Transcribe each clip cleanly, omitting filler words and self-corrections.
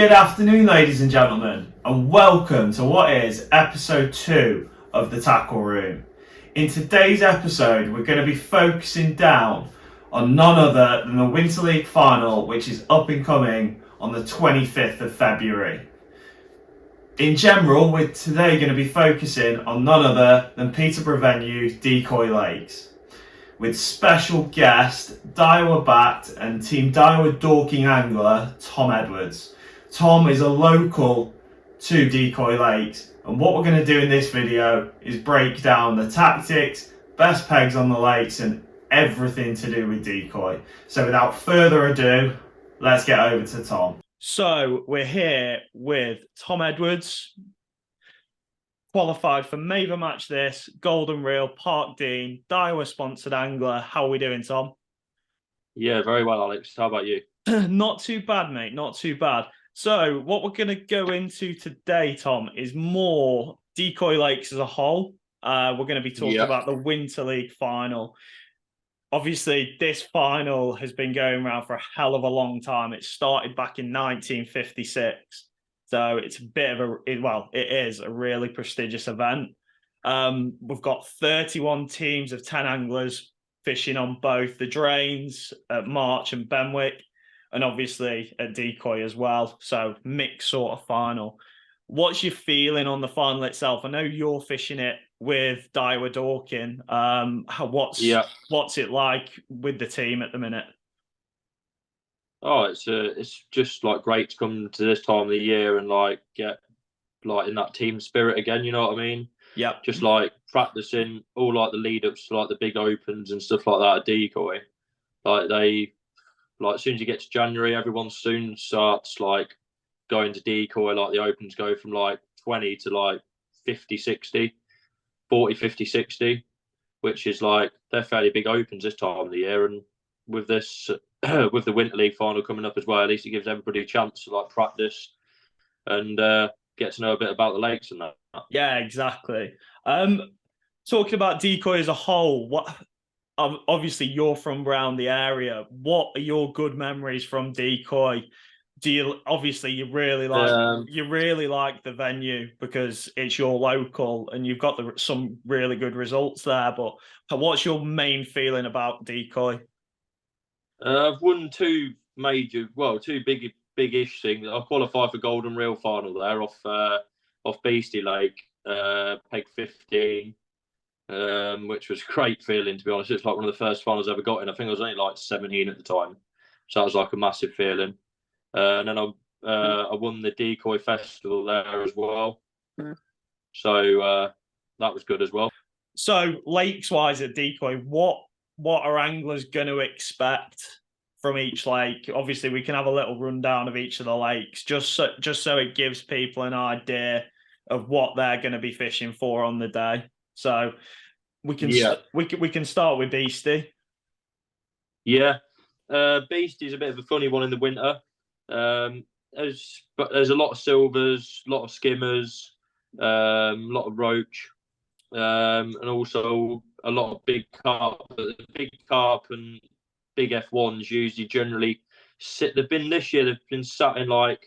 Good afternoon, ladies and gentlemen, and welcome to what is episode 2 of the Tackle Room. In today's episode, we're going to be focusing down on none other than the Winter League final, which is up and coming on the 25th of February. In general, we're today going to be focusing on none other than Peterborough venue's Decoy Lakes, with special guest, Daiwa-backed and Team Daiwa Dorking angler, Tom Edwards. Tom is a local to Decoy Lakes, and what we're going to do in this video is break down the tactics, best pegs on the lakes, and everything to do with decoy. So without further ado, let's get over to Tom. So we're here with Tom Edwards, qualified for Maver Match This, Golden Reel, Park Dean, Daiwa sponsored angler. How are we doing, Tom? Yeah, very well, Alex. How about you? Not too bad, mate. Not too bad. So what we're going to go into today, Tom, is more Decoy Lakes as a whole. We're going to be talking about the Winter League final. Obviously, this final has been going around for a hell of a long time. It started back in 1956. So it's a bit of it is a really prestigious event. We've got 31 teams of 10 anglers fishing on both the drains at March and Benwick, and obviously at Decoy as well. So mixed sort of final. What's your feeling on the final itself? I know you're fishing it with Daiwa Dorking. What's it like with the team at the minute? Oh, it's just like great to come to this time of the year and like get like in that team spirit again. You know what I mean? Yeah. Just like practicing all like the lead ups to like the big opens and stuff like that at Decoy. Like as soon as you get to January, everyone soon starts like going to Decoy. Like the opens go from like 20 to like 50, 60, 40, 50, 60, which is like they're fairly big opens this time of the year. And with this, with the Winter League final coming up as well, at least it gives everybody a chance to like practice and get to know a bit about the lakes and that. Yeah, exactly. Talking about Decoy as a whole, obviously you're from around the area. What are your good memories from Decoy? You really like the venue because it's your local and you've got some really good results there. But what's your main feeling about Decoy? I've won two big-ish things. I qualified for Golden Reel final there off Beastie Lake, peg 15. Which was a great feeling, to be honest. It's like one of the first finals I ever got in. I think I was only like 17 at the time. So that was like a massive feeling. And then I won the Decoy Festival there as well. So that was good as well. So lakes-wise at Decoy, what are anglers going to expect from each lake? Obviously, we can have a little rundown of each of the lakes, just so it gives people an idea of what they're going to be fishing for on the day. So we can start with Beastie. Yeah, Beastie is a bit of a funny one in the winter. There's a lot of silvers, a lot of skimmers, a lot of roach, and also a lot of big carp. The big carp and big F1s usually generally sit. They've been sat in like,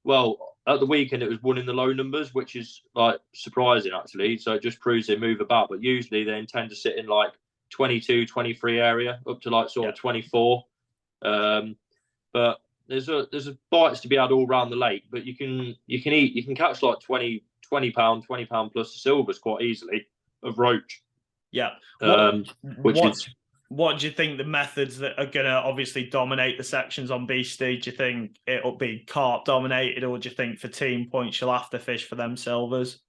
well, at the weekend it was one in the low numbers, which is like surprising actually. So it just proves they move about. But usually they intend to sit in like 22, 23 area up to like sort of 24. But there's a bites to be had all around the lake. But you can catch like 20 pound plus the silvers quite easily of roach. Yeah. What do you think the methods that are going to obviously dominate the sections on Beastie? Do you think it'll be carp dominated, or do you think for team points you'll have to fish for them silvers?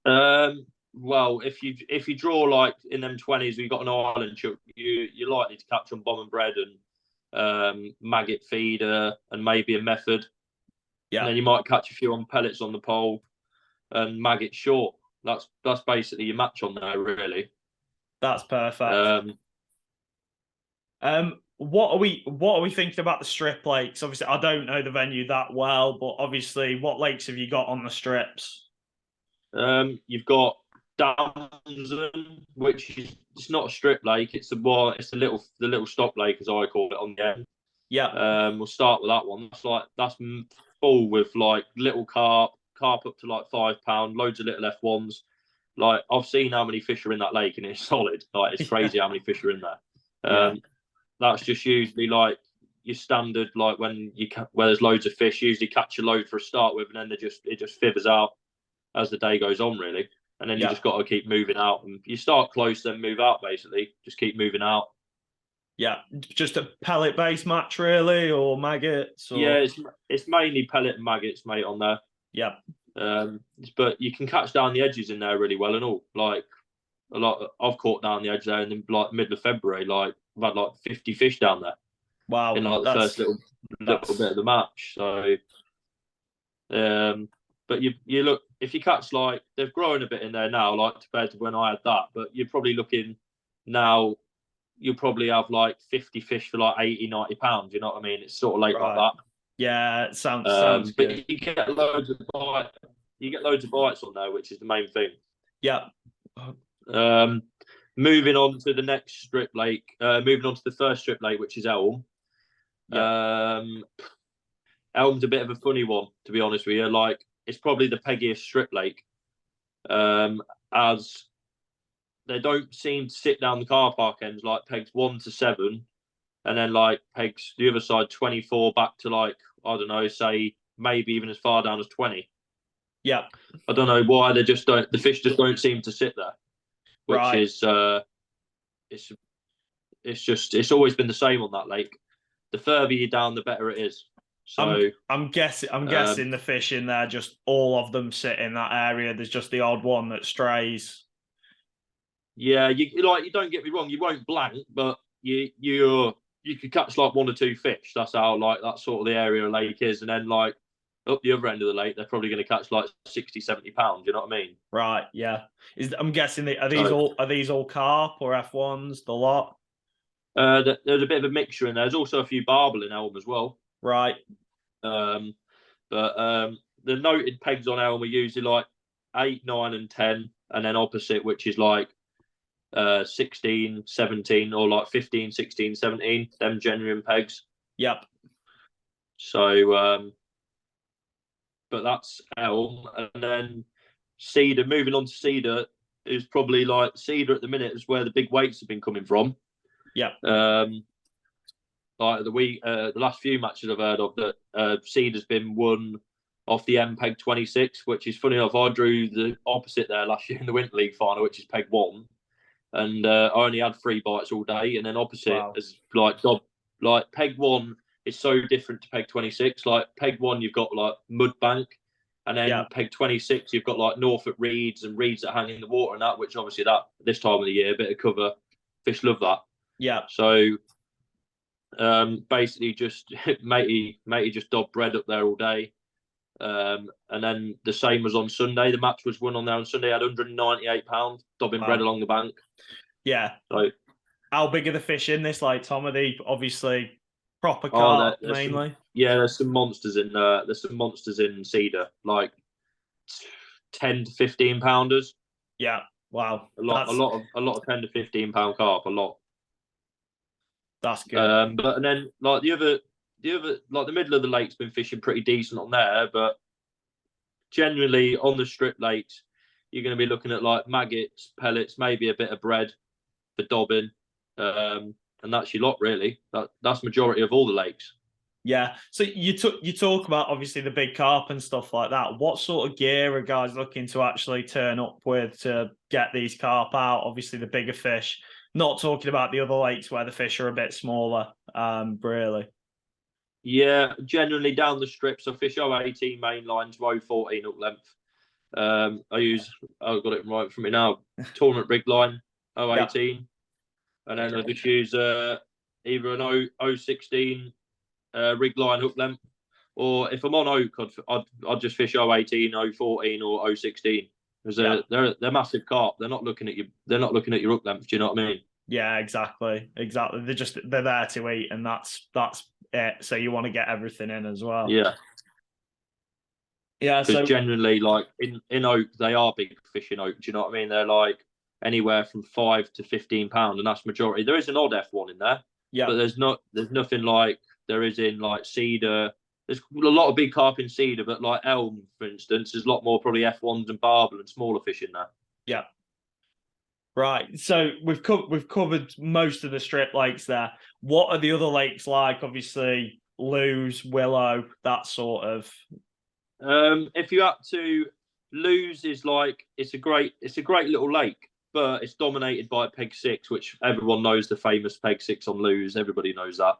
Well, if you draw like in them 20s, we've got an island chuck, you're likely to catch on bomb and bread and maggot feeder and maybe a method. Yeah. And then you might catch a few on pellets on the pole and maggot short. That's basically your match on there, really. That's perfect. What are we thinking about the strip lakes? Obviously, I don't know the venue that well, but obviously, what lakes have you got on the strips? You've got Damson, which is it's not a strip lake. It's the little stop lake, as I call it, on the end. Yeah. We'll start with that one. That's full with like little carp up to like £5, loads of little F1s. Like I've seen how many fish are in that lake, and it's solid. Like it's crazy how many fish are in there. Yeah. That's just usually like your standard, like where there's loads of fish. Usually catch a load for a start with, and then it just fizzles out as the day goes on, really. And then you Yeah. just got to keep moving out, and you start close, then move out. Basically, just keep moving out. Yeah. Just a pellet based match, really, or maggots, Yeah, or it's mainly pellet and maggots, mate, on there. yeah. But you can catch down the edges in there really well and all. Like a lot, I've caught down the edge there in the like middle of February. Like I've had like 50 fish down there in Wow. like the first little bit of the match. So, but you look, if you catch, like they've grown a bit in there now, like compared to when I had that. But you're probably looking now. You'll probably have like 50 fish for like 80, 90 pounds. You know what I mean? It's sort of late like Right. that. Yeah, it sounds good. But you get loads of bites. You get loads of bites on there, which is the main thing. Yeah. Um, moving on to the next strip lake. Moving on to the first strip lake, which is Elm. Yeah. Elm's a bit of a funny one, to be honest with you. Like it's probably the peggiest strip lake, as they don't seem to sit down the car park ends like pegs 1 to 7, and then like pegs the other side 24 back to like I don't know, say maybe even as far down as 20. Yeah. I don't know why they just don't. The fish just don't seem to sit there, which Right. is it's always been the same on that lake. The further you down, the better it is. So I'm guessing the fish in there, just all of them sit in that area. There's just the odd one that strays. yeah, you don't get me wrong, you won't blank, but you could catch like 1 or 2 fish. That's how like that sort of the area of lake is, and then like up the other end of the lake, they're probably going to catch like 60, 70 pounds. You know what I mean? Right. Yeah. I'm guessing So, are these all carp or F1s? The lot. there's a bit of a mixture in there. There's also a few barbel in Elm as well. Right. Um, but the noted pegs on Elm are usually like 8, 9, and 10, and then opposite, which is like 16, 17, or like 15, 16, 17. Them genuine pegs. Yep. So, but that's Elm, and then Cedar. Moving on to Cedar is probably like Cedar at the minute is where the big weights have been coming from. Yep. Like the last few matches I've heard of that Cedar's been won off the M peg 26, which is funny enough. I drew the opposite there last year in the Winter League final, which is peg 1, and I only had 3 bites all day. And then opposite is like peg 1 is so different to peg 26. Like peg 1, you've got like mud bank, and then peg 26, you've got like Norfolk reeds and reeds that hang in the water and that, which obviously that this time of the year, a bit of cover, fish love that. Yeah. So basically just matey just dobbed bread up there all day. And then the same was on Sunday. The match was won on there on Sunday. Had £198 dobbing bread along the bank. Yeah. So how big are the fish in this lake, Tom? Are they obviously proper carp mainly? There's some monsters in there's some monsters in Cedar, like 10 to 15 pounders. Yeah. Wow. A lot of 10 to 15 pound carp, a lot. That's good. But and then like the other like the middle of the lake's been fishing pretty decent on there, but generally on the strip lakes, you're going to be looking at like maggots, pellets, maybe a bit of bread for dobbing, and that's your lot really. That's majority of all the lakes. Yeah. So you talk about obviously the big carp and stuff like that. What sort of gear are guys looking to actually turn up with to get these carp out? Obviously the bigger fish. Not talking about the other lakes where the fish are a bit smaller, really. Yeah, generally down the strips, I fish 018 main line to 014 up length. I've got it right from me now. Tournament rig line 018, and then I just use either an 016 rig line hook length, or if I'm on oak, I'd just fish 018, 014, or 016. Because they're massive carp. They're not looking at you. They're not looking at your hook length. Do you know what I mean? Yeah, exactly. They're there to eat, and that's it. So you want to get everything in as well. Yeah. Yeah. Because generally, like in oak, they are big fish in oak. Do you know what I mean? They're like anywhere from 5 to 15 pounds, and that's majority. There is an odd F1 in there, but there's nothing like there is in like Cedar. There's a lot of big carp in Cedar, but like Elm, for instance, there's a lot more probably F1s and barbel and smaller fish in there. Yeah. Right. So we've covered most of the strip lakes there. What are the other lakes like? Obviously, Lewes, Willow, that sort of. If you had to, Lewes is like it's a great little lake, but it's dominated by Peg 6, which everyone knows the famous Peg 6 on Lewes. Everybody knows that.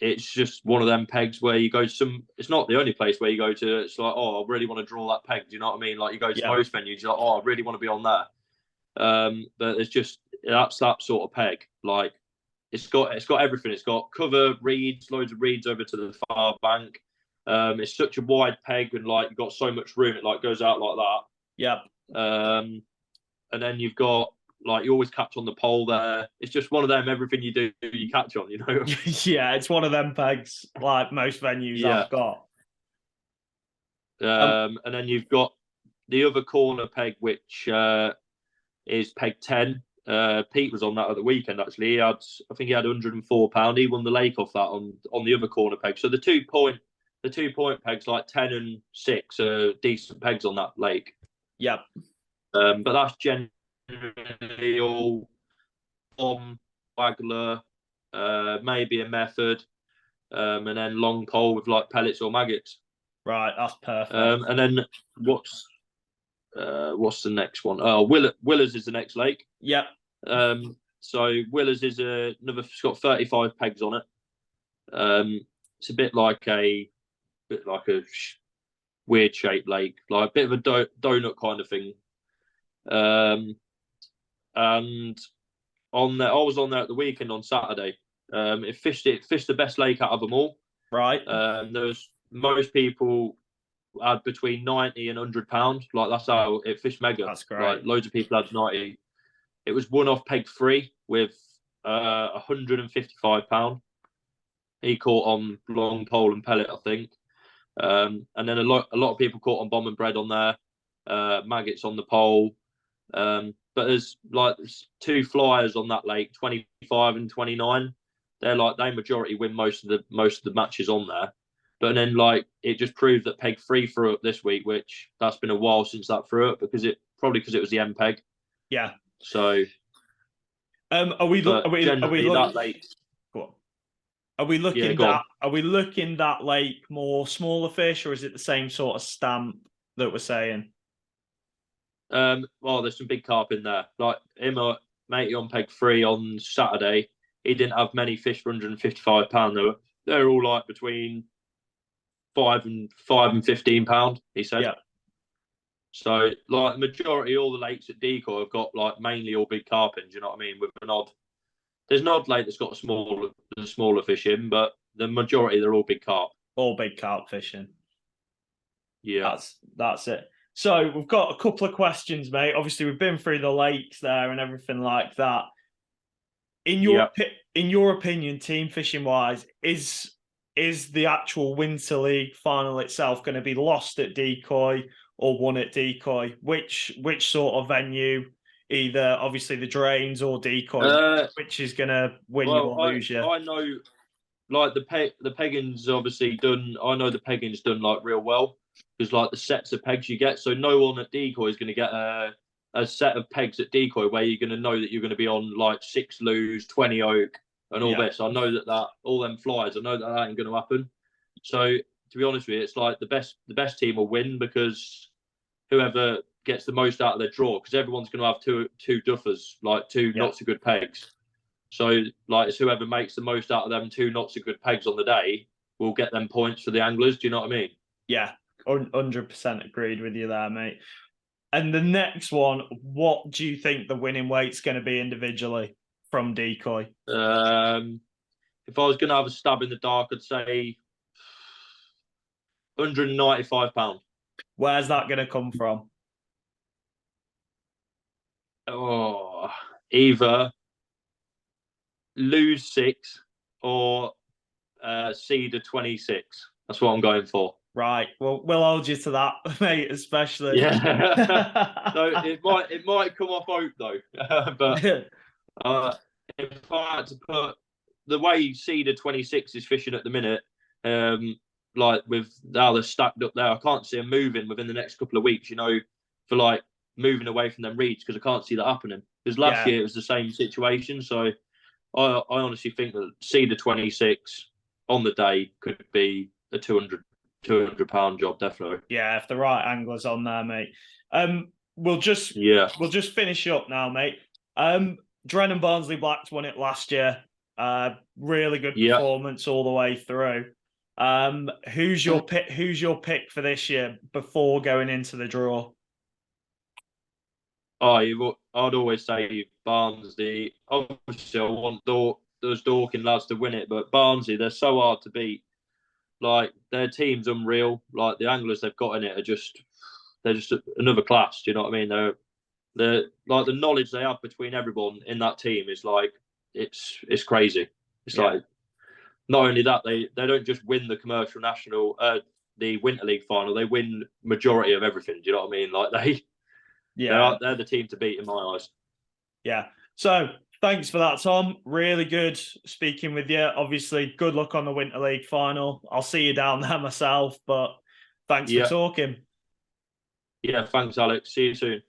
It's just one of them pegs where you go to some. It's not the only place where you go to. It's like, oh, I really want to draw that peg. Do you know what I mean? Like you go to most venues, you're like, oh, I really want to be on there. But it's just that's that sort of peg. Like it's got everything. It's got cover reeds, loads of reeds over to the far bank. It's such a wide peg, and like you've got so much room. It like goes out like that. Yep. And then you've got like you always catch on the pole there. It's just one of them. Everything you do, you catch on. You know. Yeah, it's one of them pegs like most venues I've got. And then you've got the other corner peg, which is peg 10. Pete was on that at the weekend. Actually, I think he had £104. He won the lake off that on the other corner peg. So the 2 point pegs like 10 and 6 are decent pegs on that lake. Yep. But that's generally all waggler, maybe a method, and then long pole with like pellets or maggots. Right, that's perfect. And then what's the next one? Oh, Willers is the next lake. Yep. So Willers is another. It's got 35 pegs on it. It's a bit like a weird shaped lake, like a bit of a donut kind of thing. And on there, I was on there at the weekend on Saturday. It fished the best lake out of them all. Right. There's most people had between 90 and £100. Like that's how it fished mega. That's great. Like loads of people had 90. It was won off peg 3 with £155. He caught on long pole and pellet, I think. And then a lot of people caught on bomb and bread on there. Maggots on the pole. But there's 2 flyers on that lake, 25 and 29. They majority win most of the matches on there. But then it just proved that peg 3 threw up this week, which that's been a while since that threw up because it was the end peg. Yeah. So are we that lake? Are we looking that lake more smaller fish, or is it the same sort of stamp that we're saying? Well, there's some big carp in there. Like him, matey on peg 3 on Saturday, he didn't have many fish for £155. They're all like between £5 and £15. He said. Yeah. So like the majority, all the lakes at Decoy have got like mainly all big carp in. Do you know what I mean? With an odd, there's an odd lake that's got a smaller fish in, but the majority they're all big carp. All big carp fishing. Yeah, that's it. So we've got a couple of questions, mate. Obviously, we've been through the lakes there and everything like that. In your opinion, team fishing wise, is the actual Winter League final itself going to be lost at Decoy or won at Decoy? Which sort of venue, either obviously the Drains or Decoy, which is going to win you or lose you? I know, like the Peggins obviously done. I know the Peggins done like real well. Because like the sets of pegs you get, so no one at Decoy is going to get a set of pegs at Decoy where you're going to know that you're going to be on like 6 Lewes, 20 Oak, and all this. I know that all them flies. I know that ain't going to happen. So to be honest with you, it's like the best team will win because whoever gets the most out of their draw, because everyone's going to have two duffers, like 2 not so good pegs. So like it's whoever makes the most out of them 2 not so good pegs on the day will get them points for the anglers. Do you know what I mean? Yeah. 100% agreed with you there, mate. And the next one, what do you think the winning weight's going to be individually from Decoy? If I was going to have a stab in the dark, I'd say £195. Where's that going to come from? Oh, either Lewes 6 or Cedar 26. That's what I'm going for. Right. Well, we'll hold you to that, mate, especially. Yeah. So it might come off Oak though, but if I had to put the way Cedar 26 is fishing at the minute, like with how they're stacked up there, I can't see them moving within the next couple of weeks. For like moving away from them reeds because I can't see that happening. Because last year it was the same situation. So I honestly think that Cedar 26 on the day could be a 200 pound job, definitely. Yeah, if the right angler's on there, mate. We'll just finish up now, mate. Drennan Barnsley Blacks won it last year. Really good performance all the way through. Who's your pick? Who's your pick for this year before going into the draw? I'd always say Barnsley. Obviously, I want those Dorking lads to win it, but Barnsley, they're so hard to beat. Like their team's unreal. Like the anglers they've got in it they're just another class. Do you know what I mean? They're like the knowledge they have between everyone in that team is like it's crazy. It's like not only that they don't just win the commercial national, the Winter League final. They win majority of everything. Do you know what I mean? Like they're the team to beat in my eyes. Yeah. So thanks for that, Tom. Really good speaking with you. Obviously, good luck on the Winter League final. I'll see you down there myself, but thanks for talking. Yeah, thanks, Alex. See you soon.